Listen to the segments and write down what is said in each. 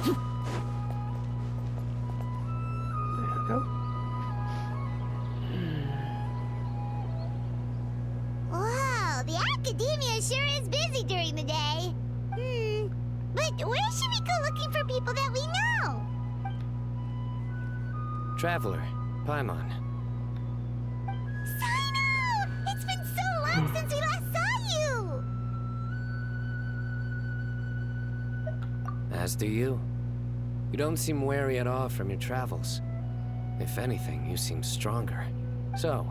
There we go. Wow, the academia sure is busy during the day. But where should we go looking for people that we know? Traveler, Paimon. Cyno! It's been so long since we last saw you! As do you. You don't seem wary at all from your travels. If anything, you seem stronger. So,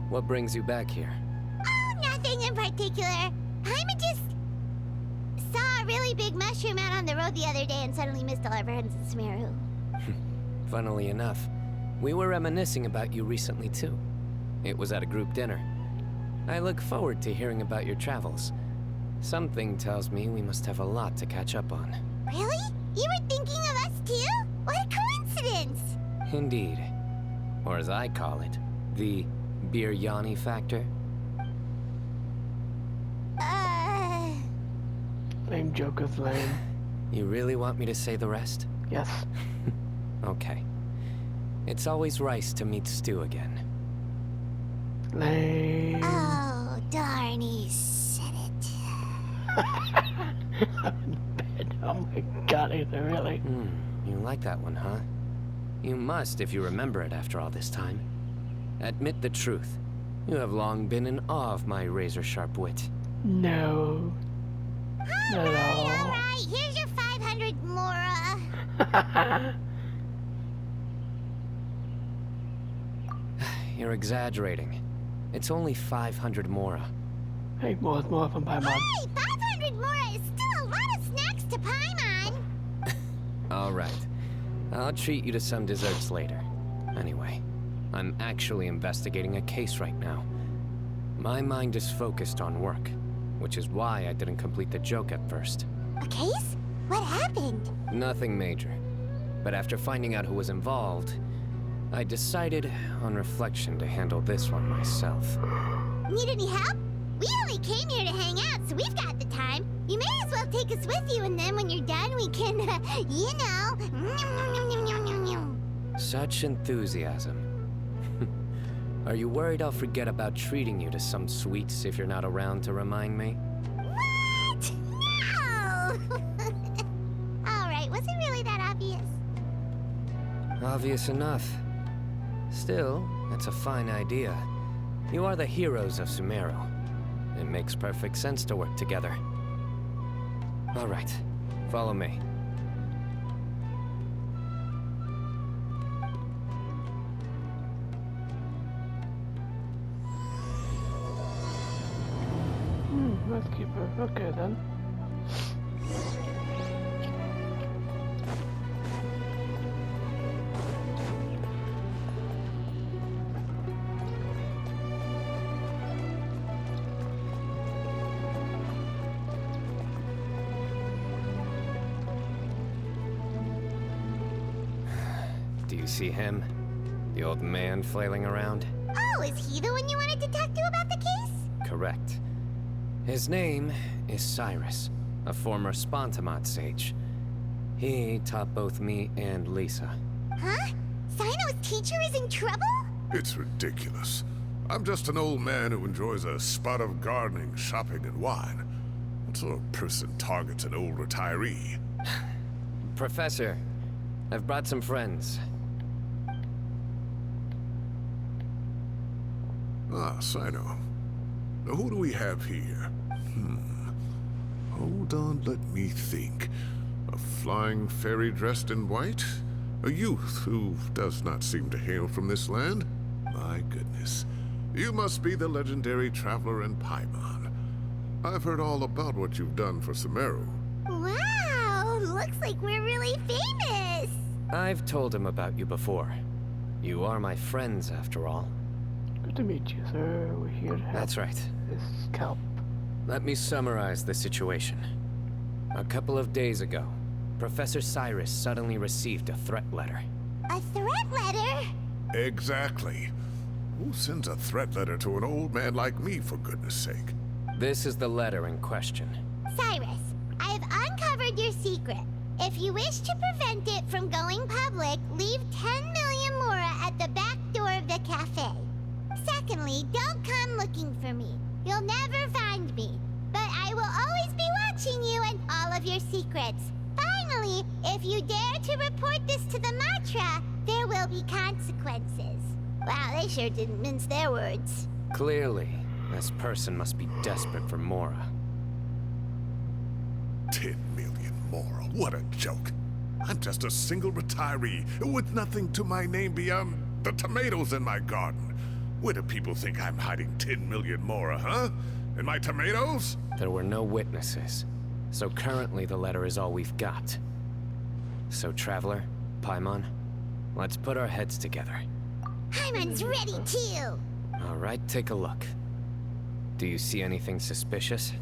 what brings you back here? Oh, nothing in particular. Paimon just saw a really big mushroom out on the road the other day and suddenly missed all our friends in Sumeru. Funnily enough, we were reminiscing about you recently too. It was at a group dinner. I look forward to hearing about your travels. Something tells me we must have a lot to catch up on. Really? You were thinking of us too? What a coincidence! Indeed. Or as I call it, the biryani factor. Lame joke is lame. You really want me to say the rest? Yes. Okay. It's always rice to meet stew again. Lame. Oh, darn, he said it. I'm in bed. Oh my god, is it really? You like that one, huh? You must if you remember it after all this time. Admit the truth. You have long been in awe of my razor-sharp wit. No. Not at all. Alright, here's your 500 Mora. You're exaggerating. It's only 500 Mora. Hey, more from Paimon. Hey, 500 Mora is still a lot of snacks to Paimon. All right. I'll treat you to some desserts later. Anyway, I'm actually investigating a case right now. My mind is focused on work, which is why I didn't complete the joke at first. A case? What happened? Nothing major. But after finding out who was involved, I decided, on reflection, to handle this one myself. Need any help? We only came here to hang out, so we've got the time. You may as well take us with you, and then when you're done, we can, you know. Such enthusiasm. Are you worried I'll forget about treating you to some sweets if you're not around to remind me? What? No! Alright, was it really that obvious? Obvious enough. Still, that's a fine idea. You are the heroes of Sumeru. It makes perfect sense to work together. All right, follow me. Let's keep her. Okay then. Do you see him? The old man flailing around? Oh, is he the one you wanted to talk to about the case? Correct. His name is Cyrus, a former Spontamot sage. He taught both me and Lisa. Huh? Cyno's teacher is in trouble? It's ridiculous. I'm just an old man who enjoys a spot of gardening, shopping, and wine. What sort of person targets an old retiree? Professor, I've brought some friends. Ah, Cyno. Now, who do we have here? Hold on, let me think. A flying fairy dressed in white? A youth who does not seem to hail from this land? My goodness. You must be the legendary traveler in Paimon. I've heard all about what you've done for Sumeru. Wow, looks like we're really famous. I've told him about you before. You are my friends, after all. Good to meet you, sir. We're here to help. That's right. This scalp. Let me summarize the situation. A couple of days ago, Professor Cyrus suddenly received a threat letter. A threat letter? Exactly. Who sends a threat letter to an old man like me, for goodness sake? This is the letter in question. Cyrus, I have uncovered your secret. If you wish to prevent it from going public, leave 10 million mora at the back door of the cafe. Secondly, don't come looking for me. You'll never find me. But I will always be watching you and all of your secrets. Finally, if you dare to report this to the Matra, there will be consequences. Wow, they sure didn't mince their words. Clearly, this person must be desperate for Mora. 10 million more. What a joke. I'm just a single retiree with nothing to my name beyond the tomatoes in my garden. Where do people think I'm hiding 10 million more, huh? In my tomatoes? There were no witnesses, so currently the letter is all we've got. So, Traveler, Paimon, let's put our heads together. Paimon's ready too. All right, take a look. Do you see anything suspicious?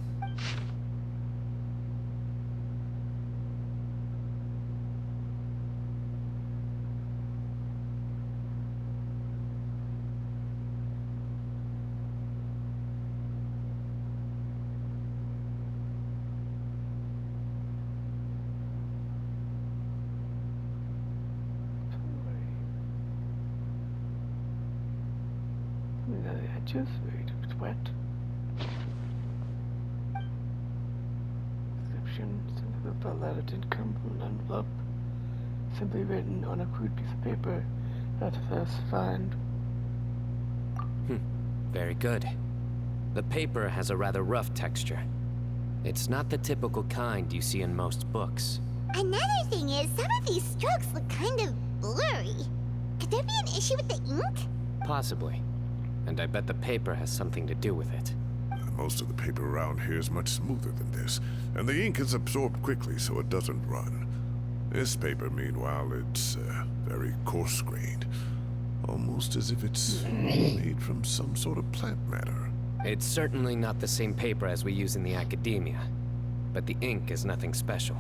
The edges, wait, it's wet. Description, since the letter did come from an envelope, simply written on a crude piece of paper. That's first find. Very good. The paper has a rather rough texture. It's not the typical kind you see in most books. Another thing is, some of these strokes look kind of blurry. Could there be an issue with the ink? Possibly. And I bet the paper has something to do with it. Most of the paper around here is much smoother than this, and the ink is absorbed quickly so it doesn't run. This paper, meanwhile, it's very coarse-grained. Almost as if it's made from some sort of plant matter. It's certainly not the same paper as we use in the academia, but the ink is nothing special.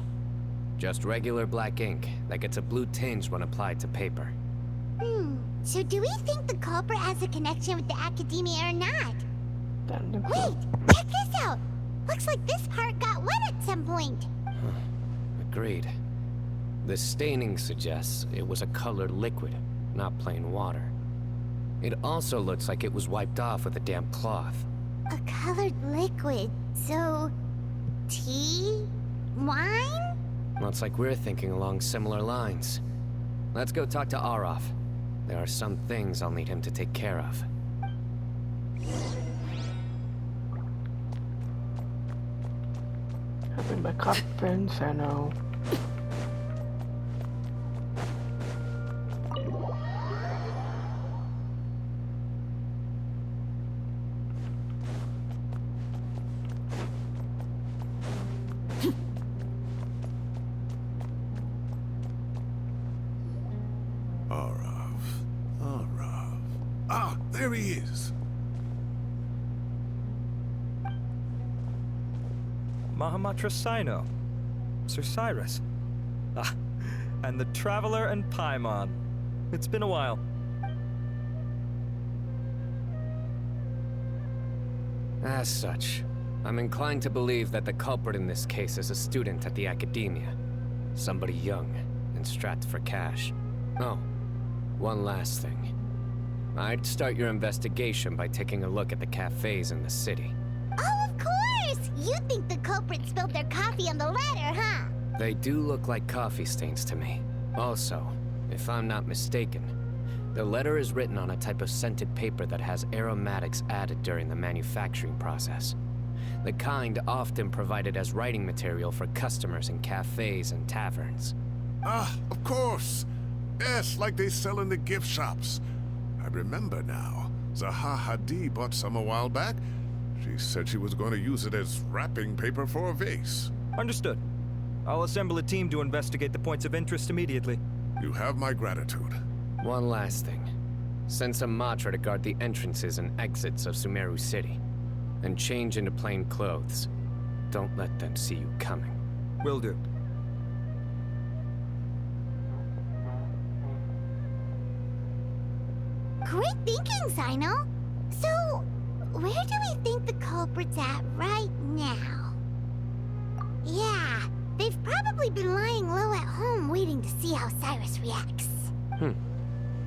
Just regular black ink that gets a blue tinge when applied to paper. So do we think the culprit has a connection with the academia or not? Wait, check this out! Looks like this part got wet at some point. Agreed. The staining suggests it was a colored liquid, not plain water. It also looks like it was wiped off with a damp cloth. A colored liquid, so... tea? Wine? Looks like we're thinking along similar lines. Let's go talk to Arof. There are some things I'll need him to take care of. Having my cup friend Cyno. There he is. Mahamatra Cyno. Sir Cyrus. Ah, and the Traveler and Paimon. It's been a while. As such, I'm inclined to believe that the culprit in this case is a student at the academia. Somebody young and strapped for cash. Oh, one last thing. I'd start your investigation by taking a look at the cafes in the city. Oh, of course! You think the culprit spilled their coffee on the ladder, huh? They do look like coffee stains to me. Also, if I'm not mistaken, the letter is written on a type of scented paper that has aromatics added during the manufacturing process. The kind often provided as writing material for customers in cafes and taverns. Ah, of course! Yes, like they sell in the gift shops. I remember now. Zaha Hadi bought some a while back. She said she was going to use it as wrapping paper for a vase. Understood. I'll assemble a team to investigate the points of interest immediately. You have my gratitude. One last thing. Send some Matra to guard the entrances and exits of Sumeru City. And change into plain clothes. Don't let them see you coming. Will do. Great thinking, Cyno. So, where do we think the culprit's at right now? Yeah, they They've probably been lying low at home waiting to see how Cyrus reacts.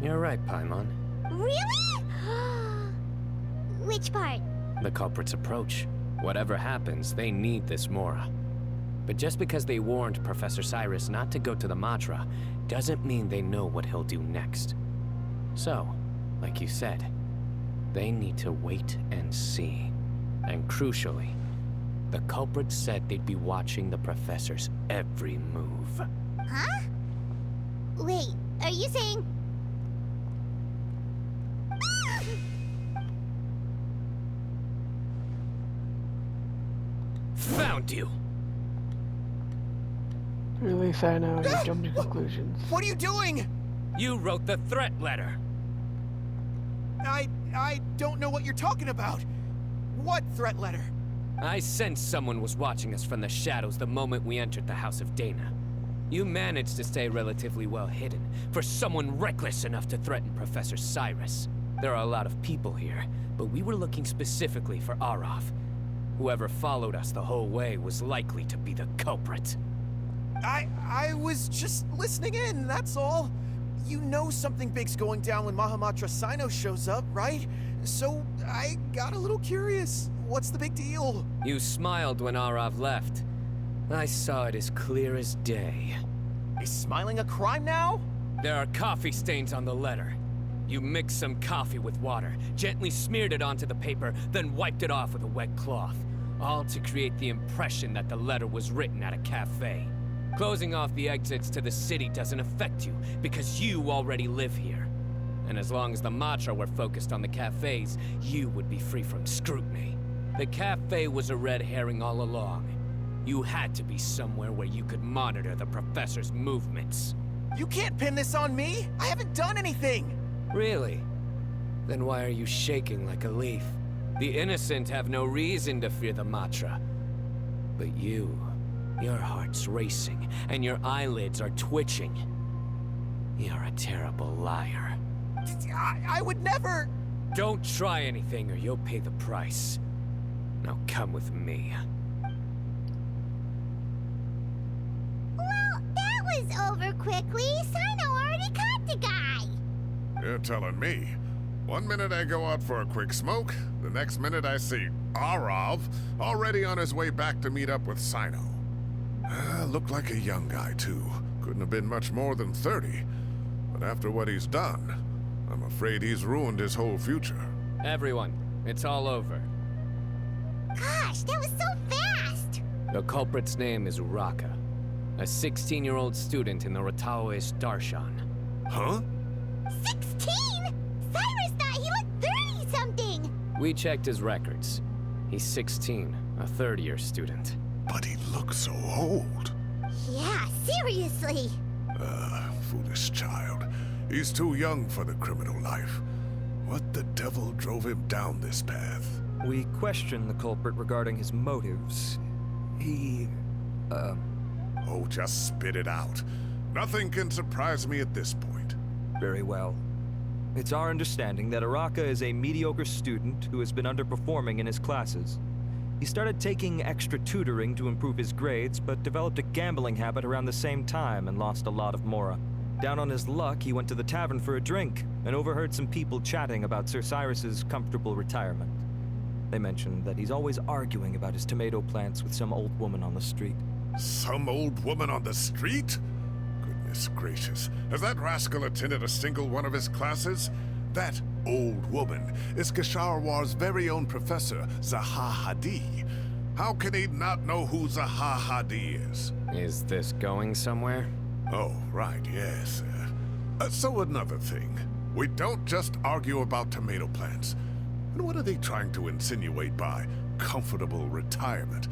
You're right, Paimon. Really? Which part? The culprit's approach. Whatever happens, they need this Mora. But just because they warned Professor Cyrus not to go to the Matra, doesn't mean they know what he'll do next. So, like you said, they need to wait and see. And crucially, the culprit said they'd be watching the Professor's every move. Huh? Wait, are you saying... Found you! Really, Cyno, you jump to conclusions. What are you doing? You wrote the threat letter! I don't know what you're talking about. What threat letter? I sensed someone was watching us from the shadows the moment we entered the House of Dana. You managed to stay relatively well hidden for someone reckless enough to threaten Professor Cyrus. There are a lot of people here, but we were looking specifically for Arav. Whoever followed us the whole way was likely to be the culprit. I was just listening in, that's all. You know something big's going down when Mahamatra Cyno shows up, right? So I got a little curious. What's the big deal? You smiled when Arav left. I saw it as clear as day. Is smiling a crime now? There are coffee stains on the letter. You mixed some coffee with water, gently smeared it onto the paper, then wiped it off with a wet cloth. All to create the impression that the letter was written at a cafe. Closing off the exits to the city doesn't affect you, because you already live here. And as long as the Matra were focused on the cafes, you would be free from scrutiny. The cafe was a red herring all along. You had to be somewhere where you could monitor the Professor's movements. You can't pin this on me! I haven't done anything! Really? Then why are you shaking like a leaf? The innocent have no reason to fear the Matra. But you, your heart's racing, and your eyelids are twitching. You're a terrible liar. I would never... Don't try anything or you'll pay the price. Now come with me. Well, that was over quickly. Cyno already caught the guy. You're telling me. One minute I go out for a quick smoke, the next minute I see Arav already on his way back to meet up with Cyno. Looked like a young guy, too. Couldn't have been much more than 30. But after what he's done, I'm afraid he's ruined his whole future. Everyone, it's all over. Gosh, that was so fast. The culprit's name is Uraka, a 16-year-old student in the Rataoist Darshan. Huh? 16? Cyrus thought he looked 30-something. We checked his records. He's 16, a third-year student. But he looks so old. Yeah, seriously. Foolish child. He's too young for the criminal life. What the devil drove him down this path? We questioned the culprit regarding his motives. He, Oh, just spit it out. Nothing can surprise me at this point. very well. It's our understanding that Uraka is a mediocre student who has been underperforming in his classes. He started taking extra tutoring to improve his grades, but developed a gambling habit around the same time and lost a lot of Mora. Down on his luck, he went to the tavern for a drink and overheard some people chatting about Sir Cyrus's comfortable retirement. They mentioned that he's always arguing about his tomato plants with some old woman on the street. Some old woman on the street? Goodness gracious. Has that rascal attended a single one of his classes? That old woman is Kasharwar's very own professor, Zaha Hadi. How can he not know who Zaha Hadi is? Is this going somewhere? Oh, right, yes. So another thing. We don't just argue about tomato plants. And what are they trying to insinuate by comfortable retirement?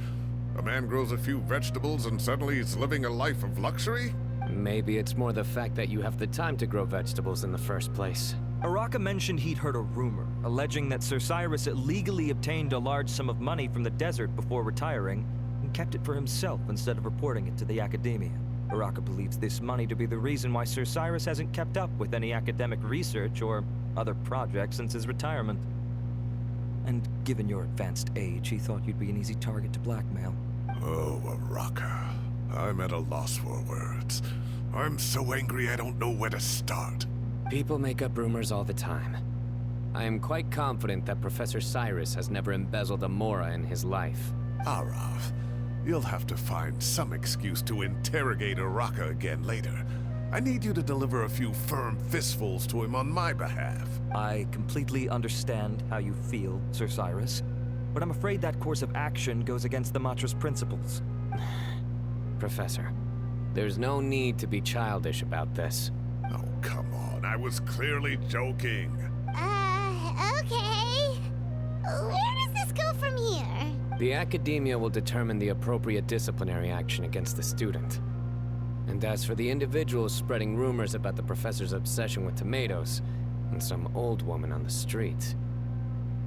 A man grows a few vegetables and suddenly he's living a life of luxury? Maybe it's more the fact that you have the time to grow vegetables in the first place. Uraka mentioned he'd heard a rumor, alleging that Sir Cyrus illegally obtained a large sum of money from the desert before retiring, and kept it for himself instead of reporting it to the academia. Uraka believes this money to be the reason why Sir Cyrus hasn't kept up with any academic research or other projects since his retirement. And given your advanced age, he thought you'd be an easy target to blackmail. Oh, Uraka. I'm at a loss for words. I'm so angry I don't know where to start. People make up rumors all the time. I am quite confident that Professor Cyrus has never embezzled a Mora in his life. Arav, you'll have to find some excuse to interrogate Araka again later. I need you to deliver a few firm fistfuls to him on my behalf. I completely understand how you feel, Sir Cyrus, but I'm afraid that course of action goes against the Matra's principles. Professor, there's no need to be childish about this. Oh, come on. I was clearly joking. Okay. Where does this go from here? The Academia will determine the appropriate disciplinary action against the student. And as for the individuals spreading rumors about the professor's obsession with tomatoes and some old woman on the street,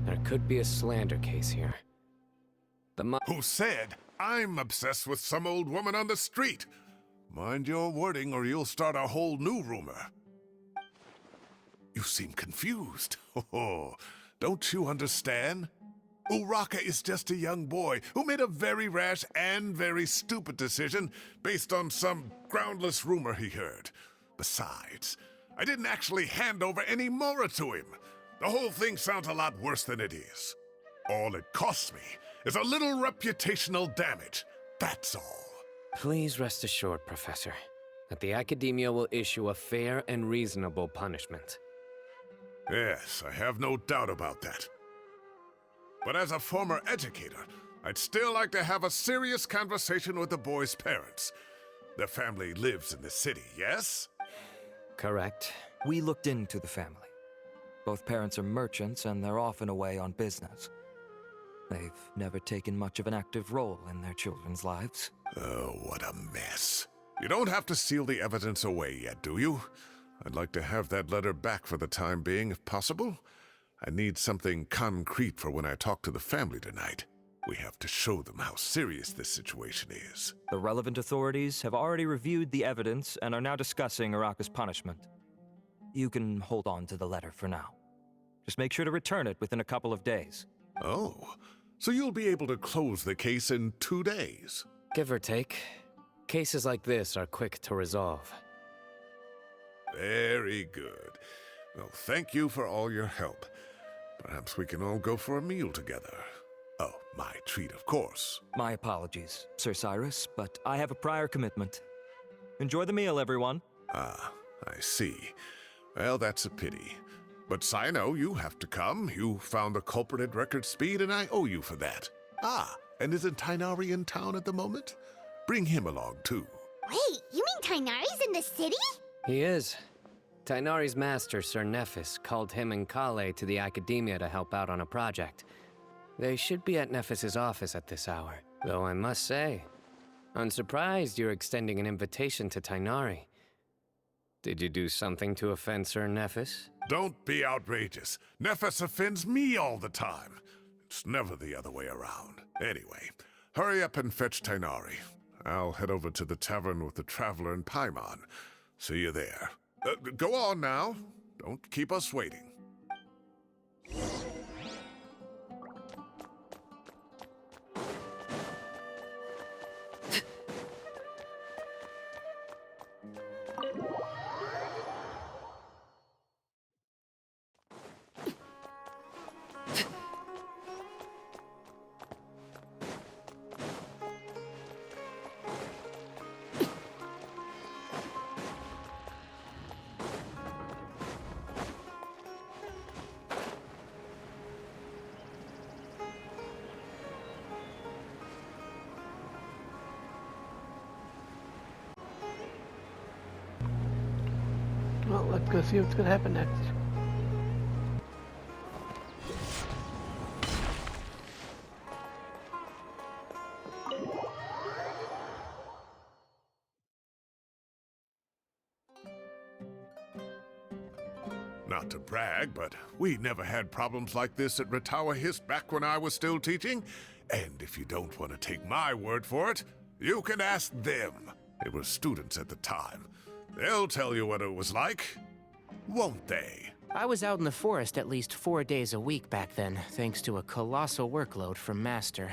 there could be a slander case here. Who said I'm obsessed with some old woman on the street? Mind your wording or you'll start a whole new rumor. You seem confused. Oh, don't you understand? Uraka is just a young boy who made a very rash and very stupid decision based on some groundless rumor he heard. Besides, I didn't actually hand over any Mora to him. The whole thing sounds a lot worse than it is. All it costs me is a little reputational damage. That's all. Please rest assured, Professor, that the Academia will issue a fair and reasonable punishment. Yes, I have no doubt about that. But as a former educator, I'd still like to have a serious conversation with the boy's parents. Their family lives in the city, yes? Correct. We looked into the family. Both parents are merchants and they're often away on business. They've never taken much of an active role in their children's lives. Oh, what a mess. You don't have to seal the evidence away yet, do you? I'd like to have that letter back for the time being, if possible. I need something concrete for when I talk to the family tonight. We have to show them how serious this situation is. The relevant authorities have already reviewed the evidence and are now discussing Araka's punishment. You can hold on to the letter for now. Just make sure to return it within a couple of days. Oh, so you'll be able to close the case in 2 days? Give or take. Cases like this are quick to resolve. Very good. Well, thank you for all your help. Perhaps we can all go for a meal together. Oh, my treat, of course. My apologies, Sir Cyrus, but I have a prior commitment. Enjoy the meal, everyone. Ah, I see. Well, that's a pity. But Cyno, you have to come. You found the culprit at record speed, and I owe you for that. Ah, and isn't Tighnari in town at the moment? Bring him along, too. Wait, you mean Tighnari's in the city? He is. Tighnari's master, Sir Nephis, called him and Kale to the Academia to help out on a project. They should be at Nephis's office at this hour. Though I must say, I'm surprised you're extending an invitation to Tighnari. Did you do something to offend Sir Nephis? Don't be outrageous. Nephis offends me all the time. It's never the other way around. Anyway, hurry up and fetch Tighnari. I'll head over to the tavern with the Traveler and Paimon. See you there. Go on now. Don't keep us waiting. Well, let's go see what's gonna happen next. Not to brag, but we never had problems like this at Ratawa Hist back when I was still teaching. And if you don't want to take my word for it, you can ask them. They were students at the time. They'll tell you what it was like, won't they? I was out in the forest at least 4 days a week back then, thanks to a colossal workload from Master.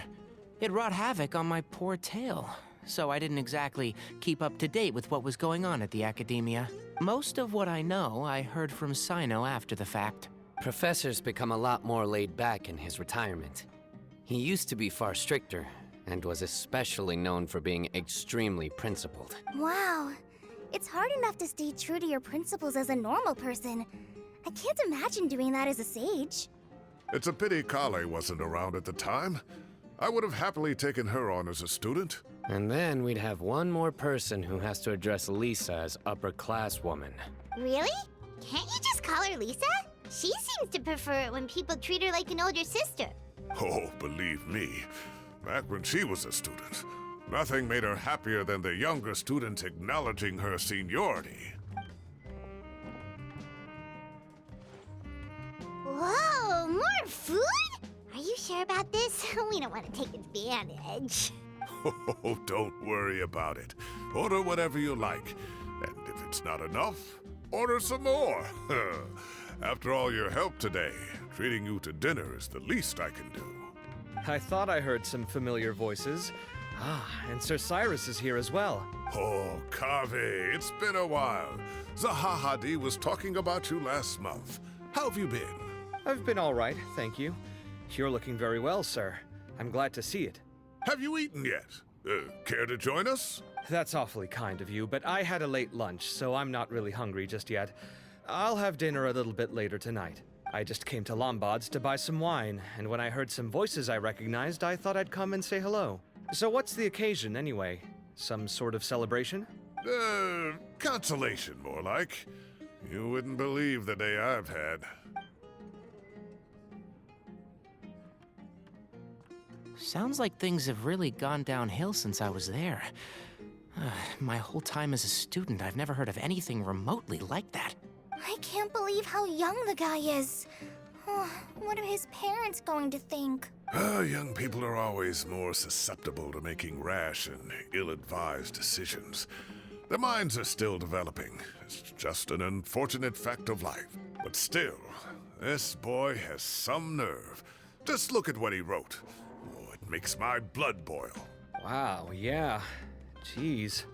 It wrought havoc on my poor tail. so I didn't exactly keep up to date with what was going on at the academia. Most of what I know, I heard from Cyno after the fact. Professor's become a lot more laid back in his retirement. He used to be far stricter, and was especially known for being extremely principled. Wow. It's hard enough to stay true to your principles as a normal person. I can't imagine doing that as a sage. It's a pity Kale wasn't around at the time. I would have happily taken her on as a student. And then we'd have one more person who has to address Lisa as upper-class woman. Really? Can't you just call her Lisa? She seems to prefer it when people treat her like an older sister. Oh, believe me, back when she was a student, nothing made her happier than the younger students acknowledging her seniority. Whoa, more food? Are you sure about this? We don't want to take advantage. Oh, don't worry about it. Order whatever you like. And if it's not enough, order some more. After all your help today, treating you to dinner is the least I can do. I thought I heard some familiar voices. Ah, and Sir Cyrus is here as well. Oh, Kave, it's been a while. Zahahadi was talking about you last month. How have you been? I've been all right, thank you. You're looking very well, sir. I'm glad to see it. Have you eaten yet? Care to join us? That's awfully kind of you, but I had a late lunch, so I'm not really hungry just yet. I'll have dinner a little bit later tonight. I just came to Lombard's to buy some wine, and when I heard some voices I recognized, I thought I'd come and say hello. So what's the occasion, anyway? Some sort of celebration? Consolation, more like. You wouldn't believe the day I've had. Sounds like things have really gone downhill since I was there. My whole time as a student, I've never heard of anything remotely like that. I can't believe how young the guy is. What are his parents going to think? Young people are always more susceptible to making rash and ill-advised decisions. Their minds are still developing. It's just an unfortunate fact of life. But still, this boy has some nerve. Just look at what he wrote. Oh, it makes my blood boil. Wow, yeah. Jeez.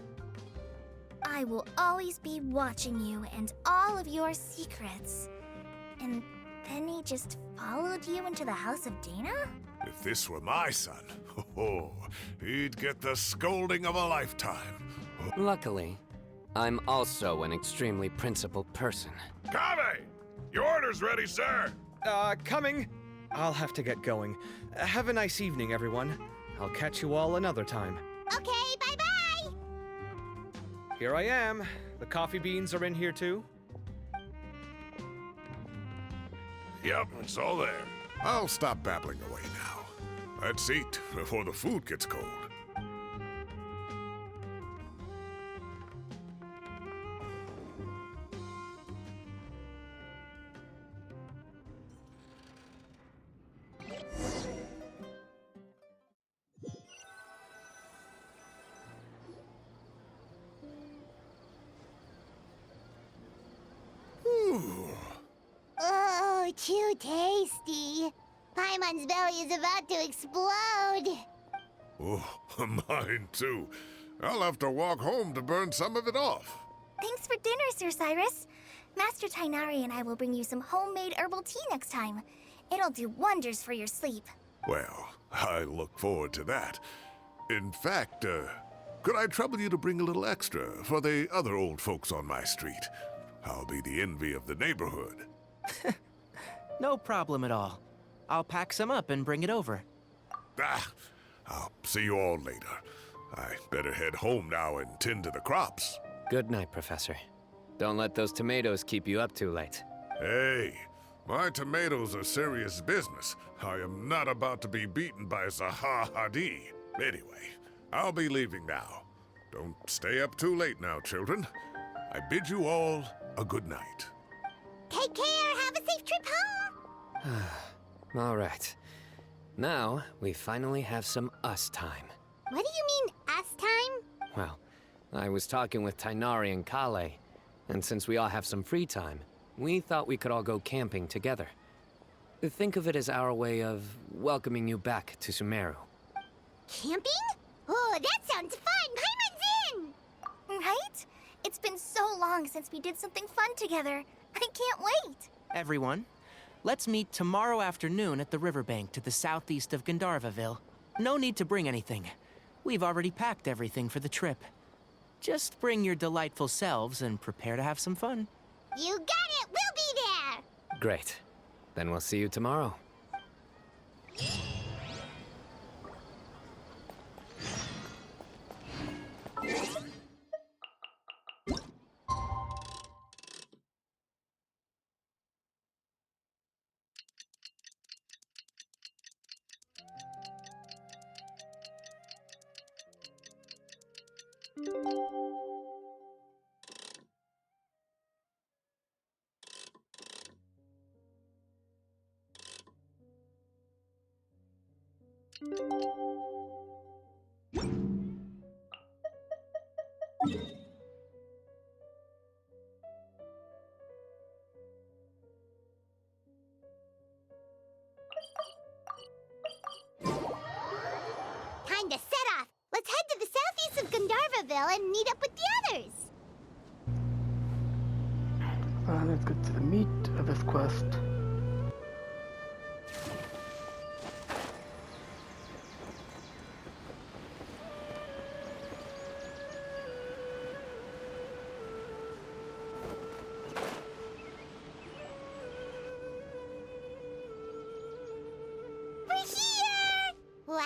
I will always be watching you and all of your secrets. And then he just followed you into the house of Dana? If this were my son, he'd get the scolding of a lifetime. Luckily, I'm also an extremely principled person. Kave! Your order's ready, sir! Coming. I'll have to get going. Have a nice evening, everyone. I'll catch you all another time. Okay, bye-bye! Here I am. The coffee beans are in here too. Yep, it's all there. I'll stop babbling away now. Let's eat before the food gets cold. Oh, too tasty. Paimon's belly is about to explode. Oh, mine too. I'll have to walk home to burn some of it off. Thanks for dinner, Sir Cyrus. Master Tainari and I will bring you some homemade herbal tea next time. It'll do wonders for your sleep. Well, I look forward to that. In fact, could I trouble you to bring a little extra for the other old folks on my street? I'll be the envy of the neighborhood. No problem at all. I'll pack some up and bring it over. I'll see you all later. I better head home now and tend to the crops. Good night, Professor. Don't let those tomatoes keep you up too late. Hey, my tomatoes are serious business. I am not about to be beaten by Zahahadi. Anyway, I'll be leaving now. Don't stay up too late now, children. I bid you all a good night. Take care. Have a safe trip home. All right. Now, we finally have some us time. What do you mean, us time? Well, I was talking with Tainari and Kale, and since we all have some free time, we thought we could all go camping together. Think of it as our way of welcoming you back to Sumeru. Camping? Oh, that sounds fun! Paimon's in! Right? It's been so long since we did something fun together. I can't wait. Everyone, let's meet tomorrow afternoon at the riverbank to the southeast of Gandharvaville. No need to bring anything. We've already packed everything for the trip. Just bring your delightful selves and prepare to have some fun. You got it! We'll be there! Great. Then we'll see you tomorrow. Time to set off! Let's head to the southeast of Gandharvaville and meet up with the others! Let's get to the meat of this quest. We're here! Wow,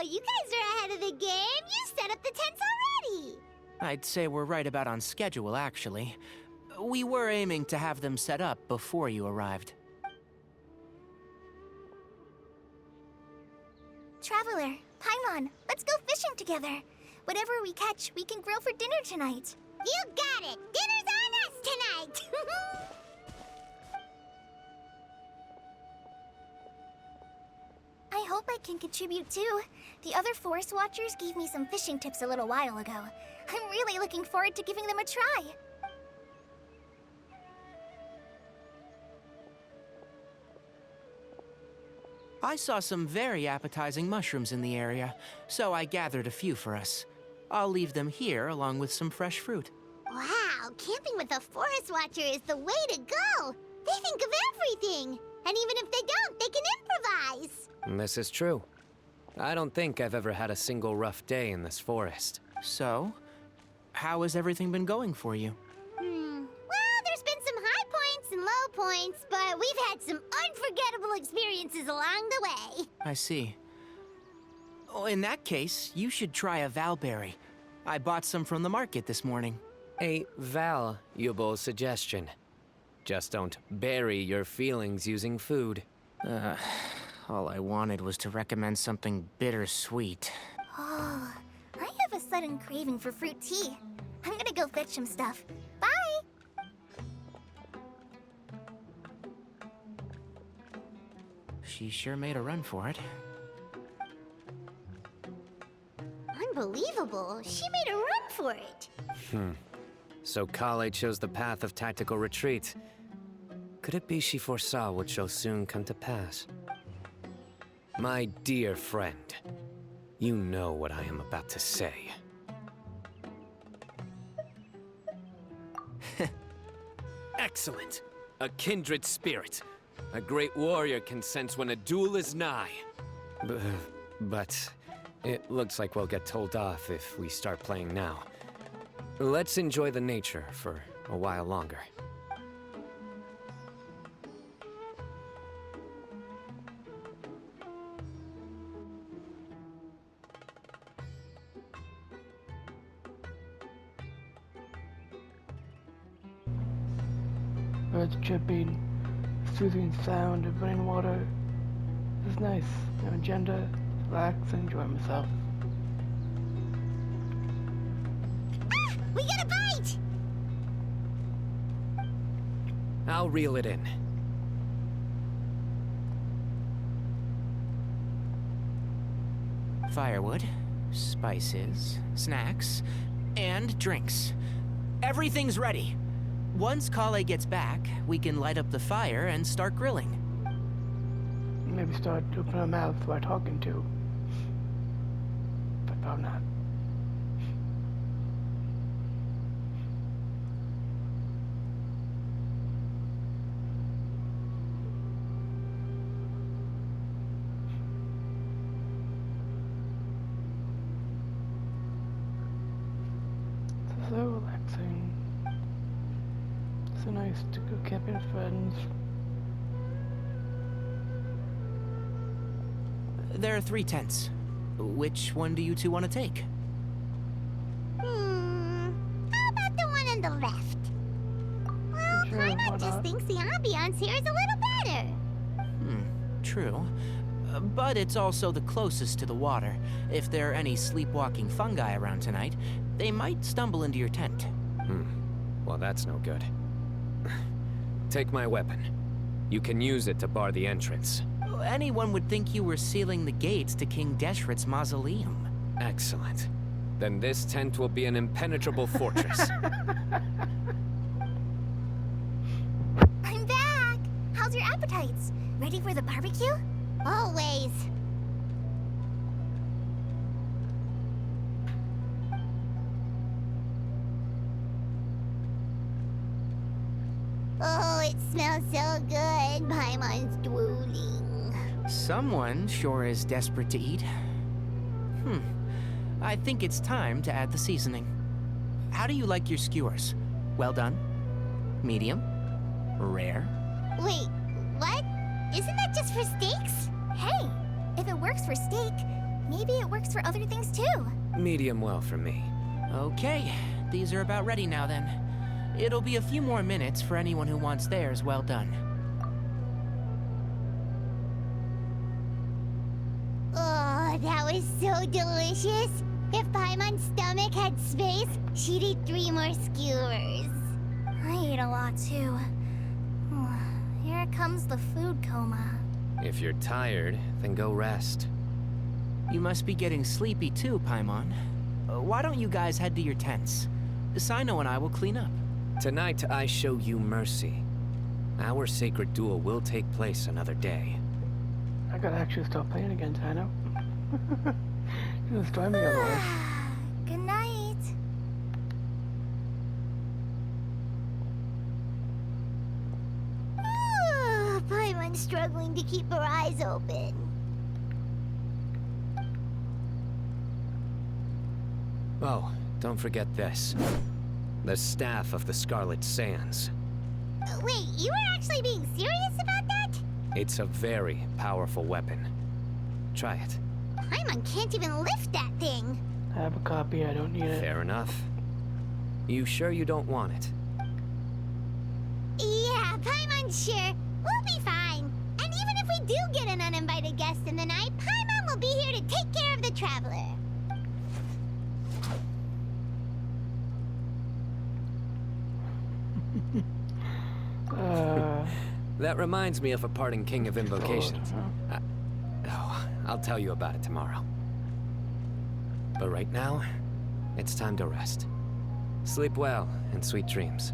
you guys are ahead of the game! You set up the tents already! I'd say we're right about on schedule, actually. We were aiming to have them set up before you arrived. Traveler, Paimon, let's go fishing together. Whatever we catch, we can grill for dinner tonight. You got it! Dinner's on us tonight! I hope I can contribute too. The other forest watchers gave me some fishing tips a little while ago. I'm really looking forward to giving them a try. I saw some very appetizing mushrooms in the area, so I gathered a few for us. I'll leave them here along with some fresh fruit. Wow, camping with a forest watcher is the way to go! They think of everything! And even if they don't, they can improvise! This is true. I don't think I've ever had a single rough day in this forest. So, how has everything been going for you? Well, there's been some high points and low points, but we've had some unforgettable experiences along the way. I see. Oh, in that case, you should try a valberry. I bought some from the market this morning. A valuable suggestion. Just don't bury your feelings using food. All I wanted was to recommend something bittersweet. Oh, I have a sudden craving for fruit tea. I'm gonna go fetch some stuff. Bye! She sure made a run for it. Unbelievable. She made a run for it. So Kale chose the path of tactical retreat. Could it be she foresaw what shall soon come to pass? My dear friend, you know what I am about to say. Excellent! A kindred spirit. A great warrior can sense when a duel is nigh. But it looks like we'll get told off if we start playing now. Let's enjoy the nature for a while longer. Birds chirping, soothing sound of running water. This is nice. No agenda, relax, and enjoy myself. Ah! We got a bite! I'll reel it in. Firewood, spices, snacks, and drinks. Everything's ready. Once Kale gets back, we can light up the fire and start grilling. Maybe start to open our mouths while talking to. But Oh, not. So relaxing. So nice to go camping with friends. There are 3 tents. Which one do you two want to take? How about the one on the left? Well, Sure, Paimon why just not? thinks the ambiance here is a little better. True. But it's also the closest to the water. If there are any sleepwalking fungi around tonight, they might stumble into your tent. Well, that's no good. Take my weapon. You can use it to bar the entrance. Anyone would think you were sealing the gates to King Deshret's mausoleum. Excellent. Then this tent will be an impenetrable fortress. I'm back! How's your appetites? Ready for the barbecue? Always. Oh, it smells so good. Paimon's drooling. Someone sure is desperate to eat. I think it's time to add the seasoning. How do you like your skewers? Well done? Medium? Rare? Wait, what? Isn't that just for steaks? Hey, if it works for steak, maybe it works for other things too. Medium well for me. Okay, these are about ready now then. It'll be a few more minutes for anyone who wants theirs well done. Oh, that was so delicious. If Paimon's stomach had space, she'd eat 3 more skewers. I ate a lot too. Here comes the food coma. If you're tired, then go rest. You must be getting sleepy too, Paimon. Why don't you guys head to your tents? Cyno and I will clean up. Tonight, I show you mercy. Our sacred duel will take place another day. I gotta actually stop playing again, Cyno. You're destroying me otherwise. Good night. Paimon's struggling to keep her eyes open. Oh, don't forget this. The Staff of the Scarlet Sands. Wait, you were actually being serious about that? It's a very powerful weapon. Try it. Paimon can't even lift that thing. I have a copy, I don't need it. Fair enough. You sure you don't want it? Yeah, Paimon's sure. We'll be fine. And even if we do get an uninvited guest in the night, Paimon will be here to take care of the traveler. That reminds me of a parting king of invocations. I'll tell you about it tomorrow. But right now, it's time to rest. Sleep well and sweet dreams.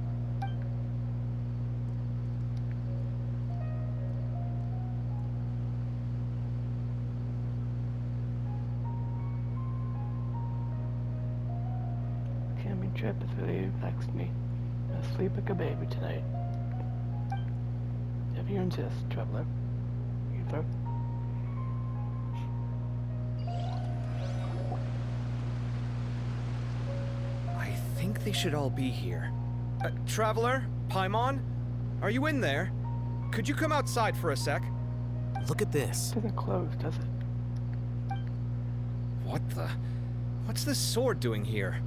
Camping trip has really relaxed me. I'll sleep like a baby tonight. If you insist, traveler. Ether. I think they should all be here. Traveler? Paimon? Are you in there? Could you come outside for a sec? Look at this. Doesn't close, does it? What the? What's this sword doing here?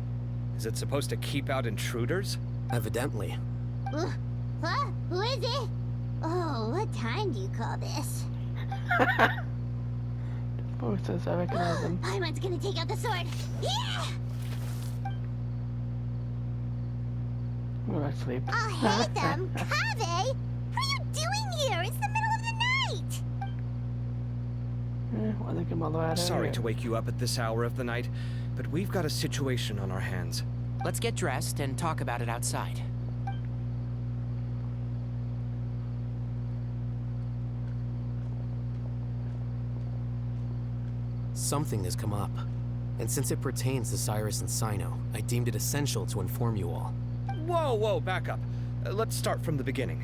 Is it supposed to keep out intruders? Evidently. Huh? Who is it? Oh, what time do you call this? Voice says I recognize him. Paimon's gonna take out the sword. Yeah! I'm gonna sleep. I'll hate them. Kave! What are you doing here? It's the middle of the night! Well, they can mull out Sorry to wake you up at this hour of the night, but we've got a situation on our hands. Let's get dressed and talk about it outside. Something has come up. And since it pertains to Cyrus and Cyno, I deemed it essential to inform you all. Whoa, back up. Let's start from the beginning.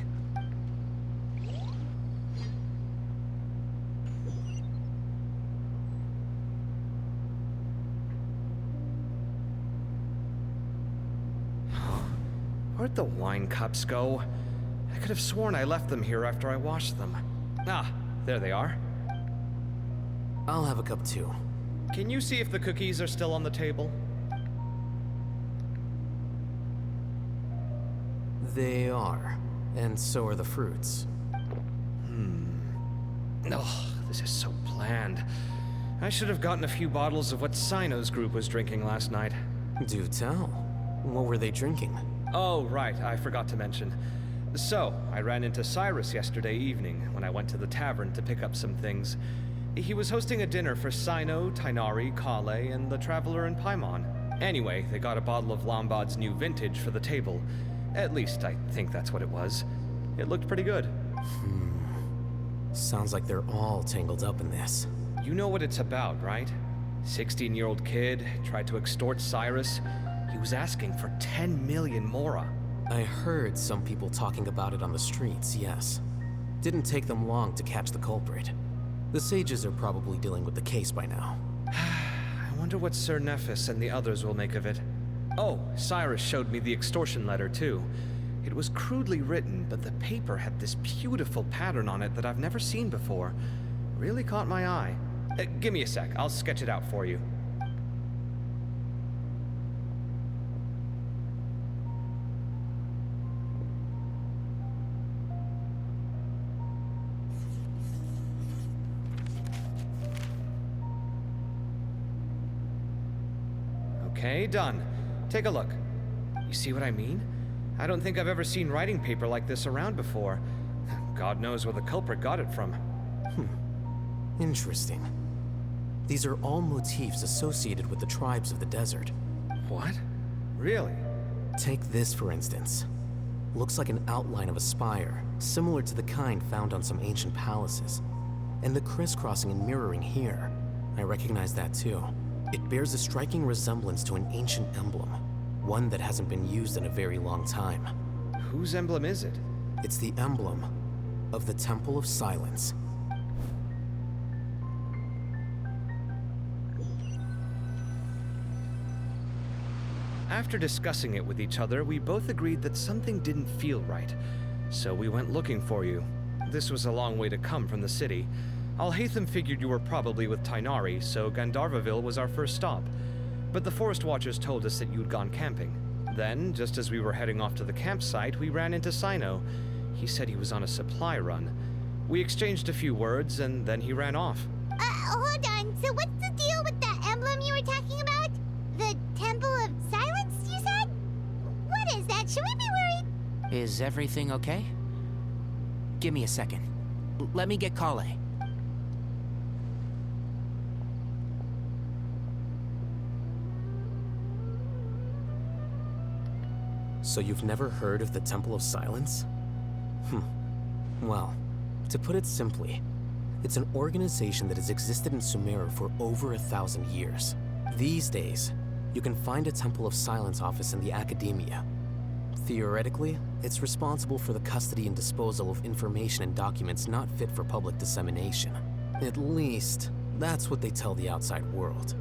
Where'd the wine cups go? I could have sworn I left them here after I washed them. Ah, there they are. I'll have a cup too. Can you see if the cookies are still on the table? They are. And so are the fruits. Oh, this is so bland. I should have gotten a few bottles of what Cyno's group was drinking last night. Do tell. What were they drinking? Oh, right, I forgot to mention. So, I ran into Cyrus yesterday evening when I went to the tavern to pick up some things. He was hosting a dinner for Cyno, Tighnari, Kale, and the Traveler and Paimon. Anyway, they got a bottle of Lombard's new vintage for the table. At least, I think that's what it was. It looked pretty good. Sounds like they're all tangled up in this. You know what it's about, right? 16-year-old kid tried to extort Cyrus. He was asking for 10 million mora. I heard some people talking about it on the streets, yes. Didn't take them long to catch the culprit. The sages are probably dealing with the case by now. I wonder what Sir Nephis and the others will make of it. Oh, Cyrus showed me the extortion letter, too. It was crudely written, but the paper had this beautiful pattern on it that I've never seen before. Really caught my eye. Give me a sec, I'll sketch it out for you. Okay, done. Take a look. You see what I mean? I don't think I've ever seen writing paper like this around before. God knows where the culprit got it from. Interesting. These are all motifs associated with the tribes of the desert. What? Really? Take this, for instance. Looks like an outline of a spire, similar to the kind found on some ancient palaces. And the crisscrossing and mirroring here. I recognize that too. It bears a striking resemblance to an ancient emblem. One that hasn't been used in a very long time. Whose emblem is it? It's the emblem of the Temple of Silence. After discussing it with each other, we both agreed that something didn't feel right. So we went looking for you. This was a long way to come from the city. Alhaitham figured you were probably with Tighnari, so Gandharvaville was our first stop. But the Forest Watchers told us that you'd gone camping. Then, just as we were heading off to the campsite, we ran into Cyno. He said he was on a supply run. We exchanged a few words, and then he ran off. Hold on. So what's the deal with that emblem you were talking about? The Temple of Silence, you said? What is that? Should we be worried? Is everything okay? Give me a second. Let me get Kale. So you've never heard of the Temple of Silence? Well, to put it simply, it's an organization that has existed in Sumeru for over 1,000 years. These days, you can find a Temple of Silence office in the academia. Theoretically, it's responsible for the custody and disposal of information and documents not fit for public dissemination. At least, that's what they tell the outside world.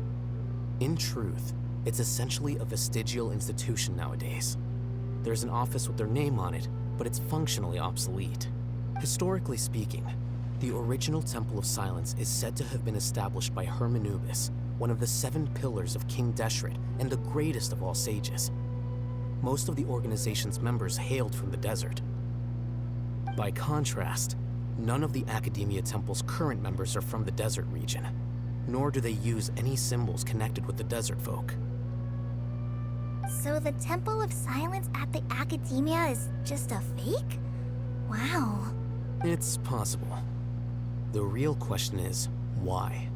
In truth, it's essentially a vestigial institution nowadays. There's an office with their name on it, but it's functionally obsolete. Historically speaking, the original Temple of Silence is said to have been established by Hermanubis, one of the 7 pillars of King Deshret and the greatest of all sages. Most of the organization's members hailed from the desert. By contrast, none of the Academia Temple's current members are from the desert region, nor do they use any symbols connected with the desert folk. So the Temple of Silence at the Academia is just a fake? Wow. It's possible. The real question is, why?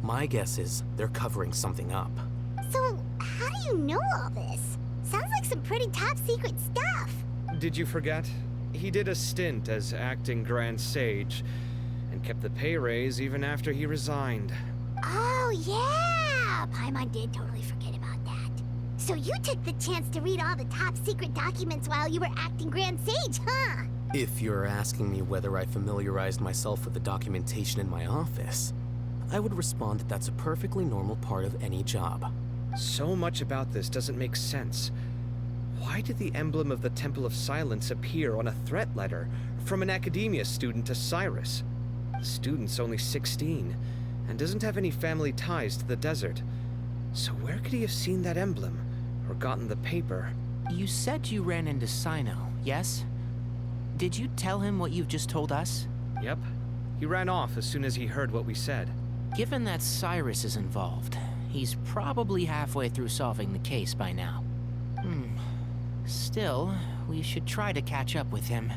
My guess is they're covering something up. So, how do you know all this? Sounds like some pretty top-secret stuff. Did you forget? He did a stint as acting Grand Sage, and kept the pay raise even after he resigned. Oh, yeah! Paimon did totally forget about that. So you took the chance to read all the top secret documents while you were acting Grand Sage, huh? If you're asking me whether I familiarized myself with the documentation in my office, I would respond that that's a perfectly normal part of any job. So much about this doesn't make sense. Why did the emblem of the Temple of Silence appear on a threat letter from an academia student to Cyrus? The student's only 16 and doesn't have any family ties to the desert. So where could he have seen that emblem or gotten the paper? You said you ran into Cyno, yes? Did you tell him what you've just told us? Yep. He ran off as soon as he heard what we said. Given that Cyrus is involved, he's probably halfway through solving the case by now. Still, we should try to catch up with him.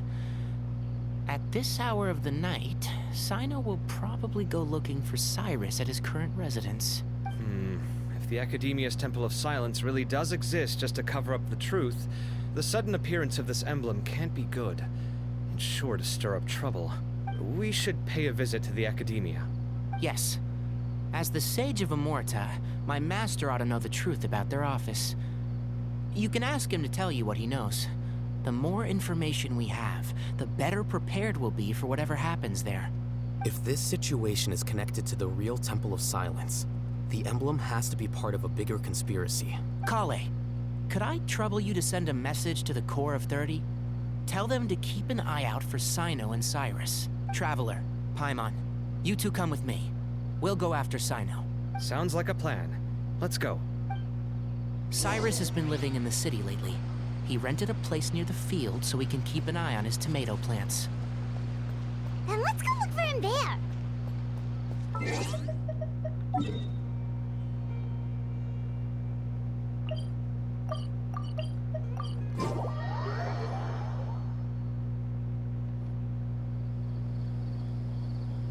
At this hour of the night, Cyno will probably go looking for Cyrus at his current residence. If the Academia's Temple of Silence really does exist just to cover up the truth, the sudden appearance of this emblem can't be good, and sure to stir up trouble. We should pay a visit to the Academia. Yes. As the Sage of Amorta, my master ought to know the truth about their office. You can ask him to tell you what he knows. The more information we have, the better prepared we'll be for whatever happens there. If this situation is connected to the real Temple of Silence, the emblem has to be part of a bigger conspiracy. Kale, could I trouble you to send a message to the Core of 30? Tell them to keep an eye out for Cyno and Cyrus. Traveler, Paimon, you two come with me. We'll go after Cyno. Sounds like a plan. Let's go. Cyrus has been living in the city lately. He rented a place near the field so he can keep an eye on his tomato plants. Then let's go look for him there.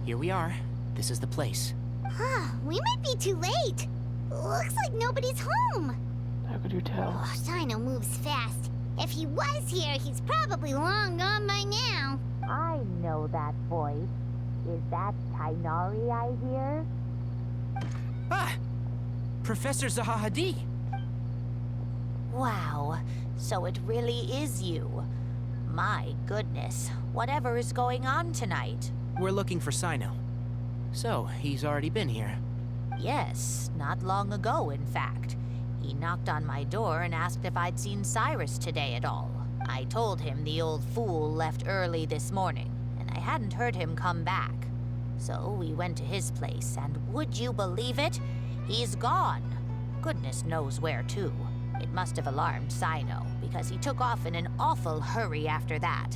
Here we are. This is the place. We might be too late. Looks like nobody's home. How could you tell? Oh, Cyno moves fast. If he was here, he's probably long gone by now. I know that voice. Is that Tainari I hear? Ah! Professor Zahahadi! Wow, so it really is you. My goodness, whatever is going on tonight? We're looking for Cyno. So, he's already been here. Yes, not long ago, in fact. He knocked on my door and asked if I'd seen Cyrus today at all. I told him the old fool left early this morning, and I hadn't heard him come back. So we went to his place, and would you believe it? He's gone. Goodness knows where to. It must have alarmed Cyno, because he took off in an awful hurry after that.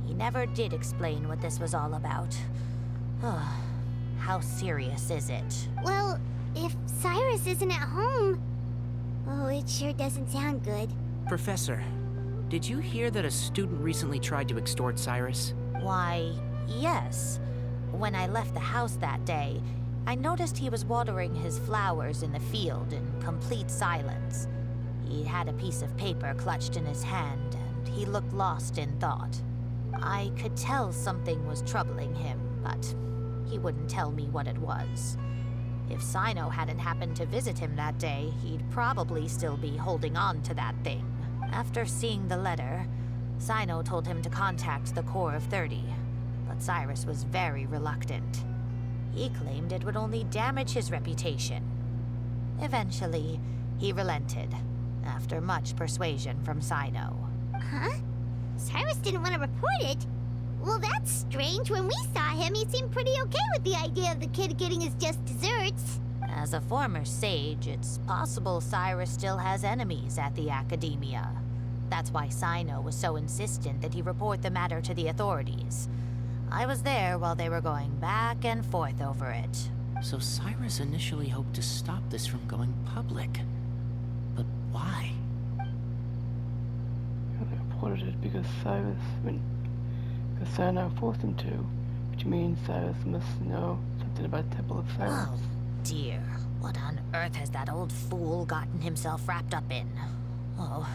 He never did explain what this was all about. How serious is it? Well, if Cyrus isn't at home... Oh, it sure doesn't sound good. Professor, did you hear that a student recently tried to extort Cyrus? Why, yes. When I left the house that day, I noticed he was watering his flowers in the field in complete silence. He had a piece of paper clutched in his hand, and he looked lost in thought. I could tell something was troubling him, but he wouldn't tell me what it was. If Cyno hadn't happened to visit him that day, he'd probably still be holding on to that thing. After seeing the letter, Cyno told him to contact the Core of 30, but Cyrus was very reluctant. He claimed it would only damage his reputation. Eventually, he relented, after much persuasion from Cyno. Huh? Cyrus didn't want to report it? Well, that's strange. When we saw him, he seemed pretty okay with the idea of the kid getting his just desserts. As a former sage, it's possible Cyrus still has enemies at the Academia. That's why Cyno was so insistent that he report the matter to the authorities. I was there while they were going back and forth over it. So Cyrus initially hoped to stop this from going public. But why? They reported it because Cyno forced him to, which means Cyrus must know something about Temple of Silence. Oh, dear. What on earth has that old fool gotten himself wrapped up in? Oh,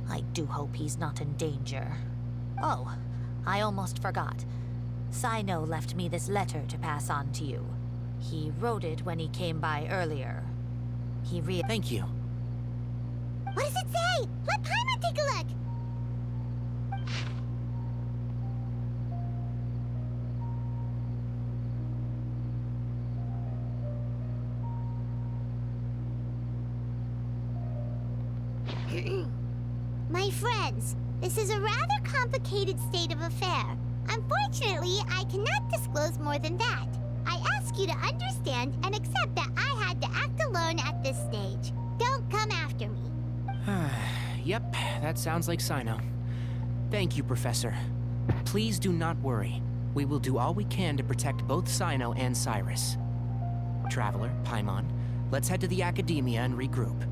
I do hope he's not in danger. Oh, I almost forgot. Cyno left me this letter to pass on to you. He wrote it when he came by earlier. Thank you. What does it say? Let Paimon take a look. My friends, this is a rather complicated state of affair. Unfortunately, I cannot disclose more than that. I ask you to understand and accept that I had to act alone at this stage. Don't come after me. Yep, that sounds like Cyno. Thank you, Professor. Please do not worry. We will do all we can to protect both Cyno and Cyrus. Traveler, Paimon, let's head to the Academia and regroup.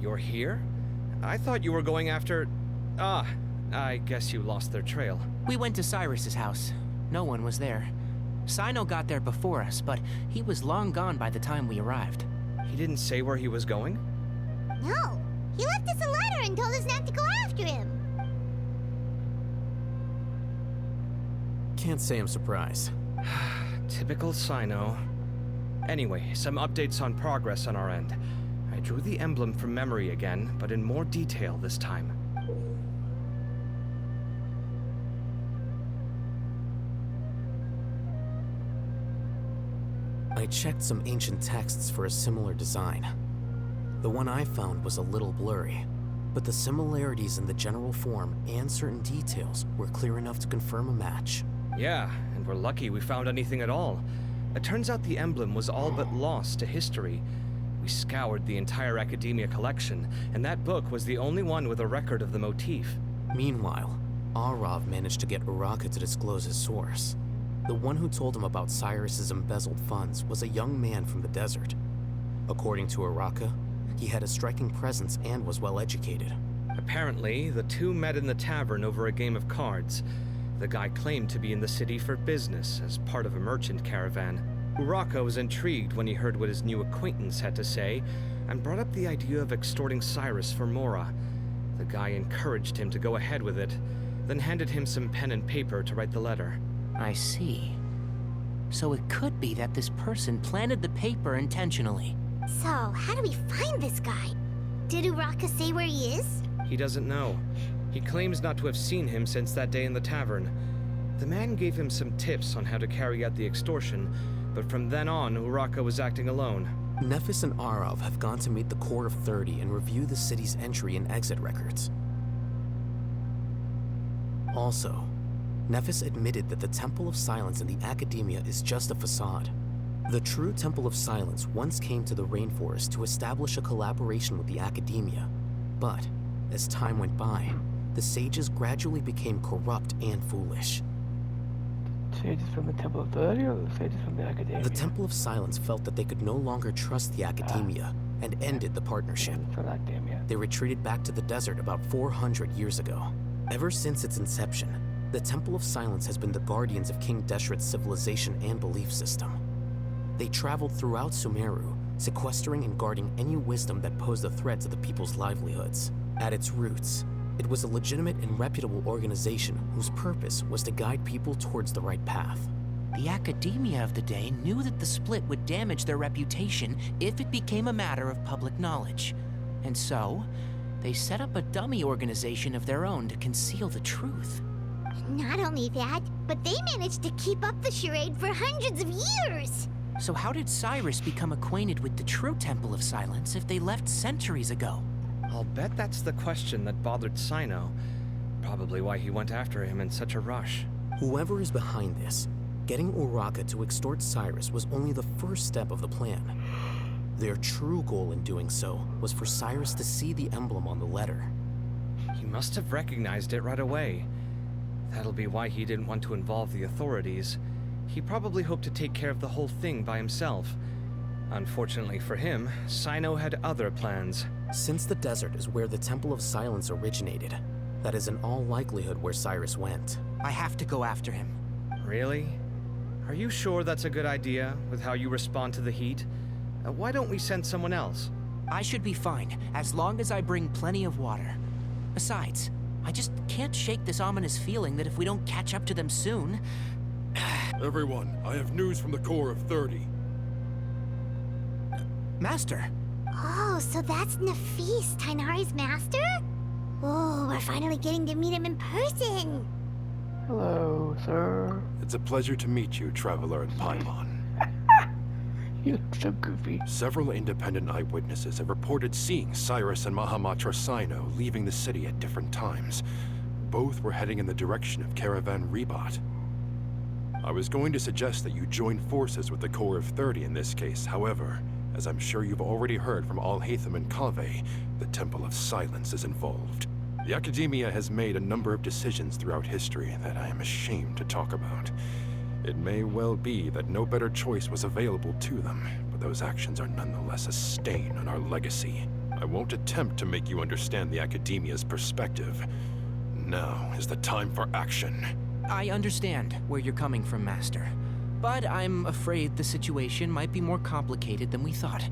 You're here? I thought you were going after... Ah, I guess you lost their trail. We went to Cyrus's house. No one was there. Cyno got there before us, but he was long gone by the time we arrived. He didn't say where he was going? No, he left us a letter and told us not to go after him. Can't say I'm surprised. Typical Cyno. Anyway, some updates on progress on our end. I drew the emblem from memory again, but in more detail this time. I checked some ancient texts for a similar design. The one I found was a little blurry, but the similarities in the general form and certain details were clear enough to confirm a match. Yeah, and we're lucky we found anything at all. It turns out the emblem was all but lost to history. We scoured the entire Academia collection, and that book was the only one with a record of the motif. Meanwhile, Arav managed to get Uraka to disclose his source. The one who told him about Cyrus's embezzled funds was a young man from the desert. According to Uraka, he had a striking presence and was well educated. Apparently, the two met in the tavern over a game of cards. The guy claimed to be in the city for business as part of a merchant caravan. Uraka was intrigued when he heard what his new acquaintance had to say, and brought up the idea of extorting Cyrus for Mora. The guy encouraged him to go ahead with it, then handed him some pen and paper to write the letter. I see. So it could be that this person planted the paper intentionally. So, how do we find this guy? Did Uraka say where he is? He doesn't know. He claims not to have seen him since that day in the tavern. The man gave him some tips on how to carry out the extortion, but from then on, Uraka was acting alone. Nephis and Arav have gone to meet the Court of 30 and review the city's entry and exit records. Also, Nephis admitted that the Temple of Silence in the Academia is just a facade. The true Temple of Silence once came to the rainforest to establish a collaboration with the Academia, but as time went by, the sages gradually became corrupt and foolish. Sages from the Temple of 30 or the sages from the Academia? The Temple of Silence felt that they could no longer trust the Academia and ended the partnership. From the Academia. They retreated back to the desert about 400 years ago. Ever since its inception, the Temple of Silence has been the guardians of King Deshret's civilization and belief system. They traveled throughout Sumeru, sequestering and guarding any wisdom that posed a threat to the people's livelihoods. At its roots, it was a legitimate and reputable organization whose purpose was to guide people towards the right path. The Academia of the day knew that the split would damage their reputation if it became a matter of public knowledge. And so, they set up a dummy organization of their own to conceal the truth. Not only that, but they managed to keep up the charade for hundreds of years. So how did Cyrus become acquainted with the true Temple of Silence if they left centuries ago? I'll bet that's the question that bothered Cyno. Probably why he went after him in such a rush. Whoever is behind this, getting Uraka to extort Cyrus was only the first step of the plan. Their true goal in doing so was for Cyrus to see the emblem on the letter. He must have recognized it right away. That'll be why he didn't want to involve the authorities. He probably hoped to take care of the whole thing by himself. Unfortunately for him, Cyno had other plans. Since the desert is where the Temple of Silence originated, that is in all likelihood where Cyrus went. I have to go after him. Really? Are you sure that's a good idea, with how you respond to the heat? Why don't we send someone else? I should be fine, as long as I bring plenty of water. Besides, I just can't shake this ominous feeling that if we don't catch up to them soon... Everyone, I have news from the Core of 30. Master! Oh, so that's Nafis, Tainari's master? Oh, we're finally getting to meet him in person. Hello, sir. It's a pleasure to meet you, Traveler in Paimon. You look so goofy. Several independent eyewitnesses have reported seeing Cyrus and Mahamatra Cyno leaving the city at different times. Both were heading in the direction of Caravan Rebat. I was going to suggest that you join forces with the Core of 30 in this case. However, as I'm sure you've already heard from Alhaitham and Kaveh, the Temple of Silence is involved. The Academia has made a number of decisions throughout history that I am ashamed to talk about. It may well be that no better choice was available to them, but those actions are nonetheless a stain on our legacy. I won't attempt to make you understand the Academia's perspective. Now is the time for action. I understand where you're coming from, Master. But I'm afraid the situation might be more complicated than we thought.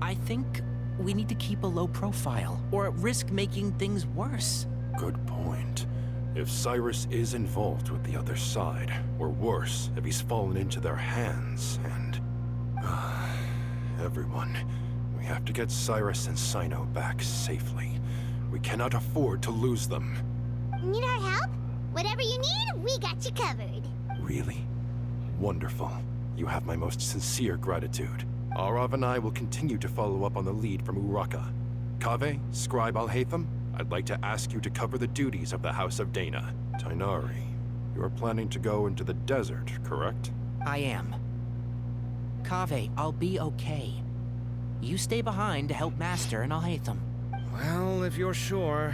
I think we need to keep a low profile, or risk making things worse. Good point. If Cyrus is involved with the other side, or worse, if he's fallen into their hands, and... everyone, we have to get Cyrus and Cyno back safely. We cannot afford to lose them. Need our help? Whatever you need, we got you covered. Really? Wonderful. You have my most sincere gratitude. Arav and I will continue to follow up on the lead from Uraka. Kaveh, Scribe Alhaitham, I'd like to ask you to cover the duties of the House of Dana. Tainari, you are planning to go into the desert, correct? I am. Kaveh, I'll be okay. You stay behind to help Master and Alhaitham. Well, if you're sure...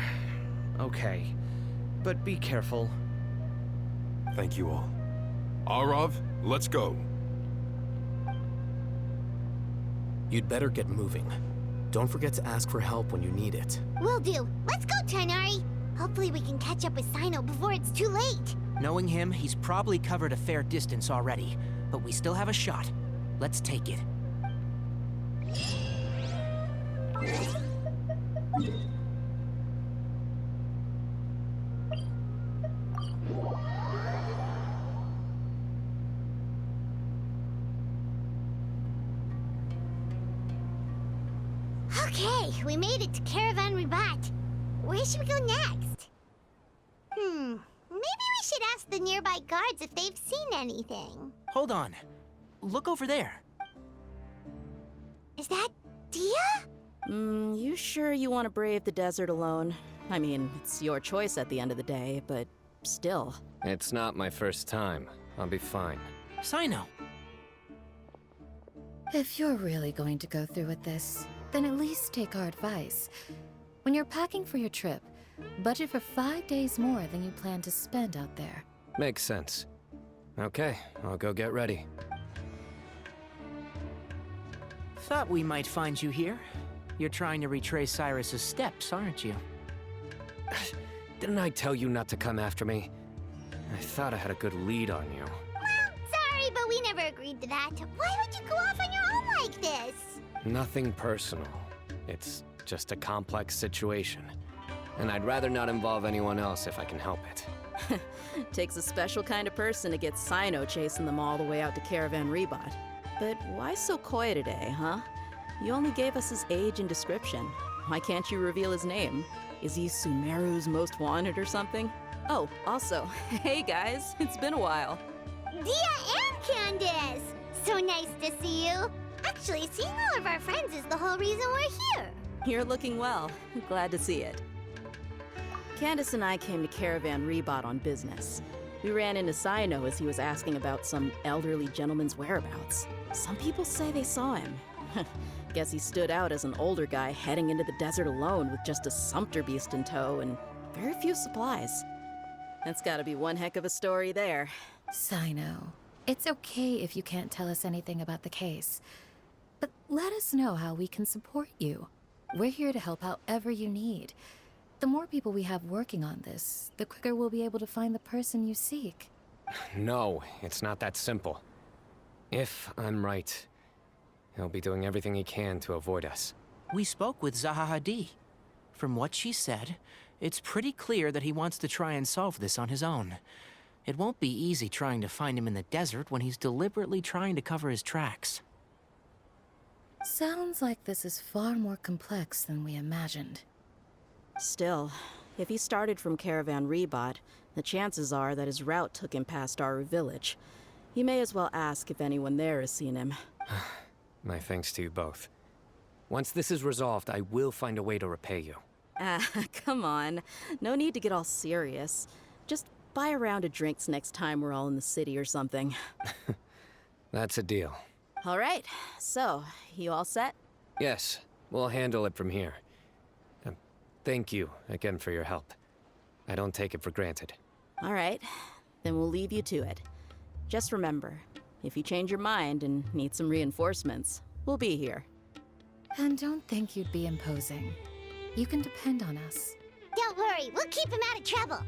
okay. But be careful. Thank you all. Arav, let's go. You'd better get moving. Don't forget to ask for help when you need it. Will do. Let's go, Tainari. Hopefully we can catch up with Cyno before it's too late. Knowing him, he's probably covered a fair distance already. But we still have a shot. Let's take it. Okay, we made it to Caravan Rebat. Where should we go next? Maybe we should ask the nearby guards if they've seen anything. Hold on. Look over there. Is that Dia? You sure you want to brave the desert alone? I mean, it's your choice at the end of the day, but still. It's not my first time. I'll be fine. Cyno. If you're really going to go through with this, then at least take our advice. When you're packing for your trip, budget for 5 days more than you plan to spend out there. Makes sense. Okay, I'll go get ready. Thought we might find you here. You're trying to retrace Cyrus's steps, aren't you? Didn't I tell you not to come after me? I thought I had a good lead on you. Sorry, but we never agreed to that. Why would you go off on your own like this? Nothing personal. It's just a complex situation. And I'd rather not involve anyone else if I can help it. Takes a special kind of person to get Cyno chasing them all the way out to Caravan Rebat. But why so coy today, huh? You only gave us his age and description. Why can't you reveal his name? Is he Sumeru's most wanted or something? Oh, also, hey guys, it's been a while. Dia and Candace! So nice to see you. Actually, seeing all of our friends is the whole reason we're here. You're looking well. Glad to see it. Candace and I came to Caravan Rebot on business. We ran into Cyno as he was asking about some elderly gentleman's whereabouts. Some people say they saw him. Guess he stood out as an older guy heading into the desert alone with just a sumpter beast in tow and very few supplies. That's gotta be one heck of a story there. Cyno, it's okay if you can't tell us anything about the case. But let us know how we can support you. We're here to help however you need. The more people we have working on this, the quicker we'll be able to find the person you seek. No, it's not that simple. If I'm right, he'll be doing everything he can to avoid us. We spoke with Zaha Hadid. From what she said, it's pretty clear that he wants to try and solve this on his own. It won't be easy trying to find him in the desert when he's deliberately trying to cover his tracks. Sounds like this is far more complex than we imagined. Still, if he started from Caravan Rebot, the chances are that his route took him past our village. You may as well ask if anyone there has seen him. My thanks to you both. Once this is resolved, I will find a way to repay you. Come on. No need to get all serious. Just buy a round of drinks next time we're all in the city or something. That's a deal. All right, so, you all set? Yes, we'll handle it from here. Thank you again for your help. I don't take it for granted. All right, then we'll leave you to it. Just remember, if you change your mind and need some reinforcements, we'll be here. And don't think you'd be imposing. You can depend on us. Don't worry, we'll keep him out of trouble.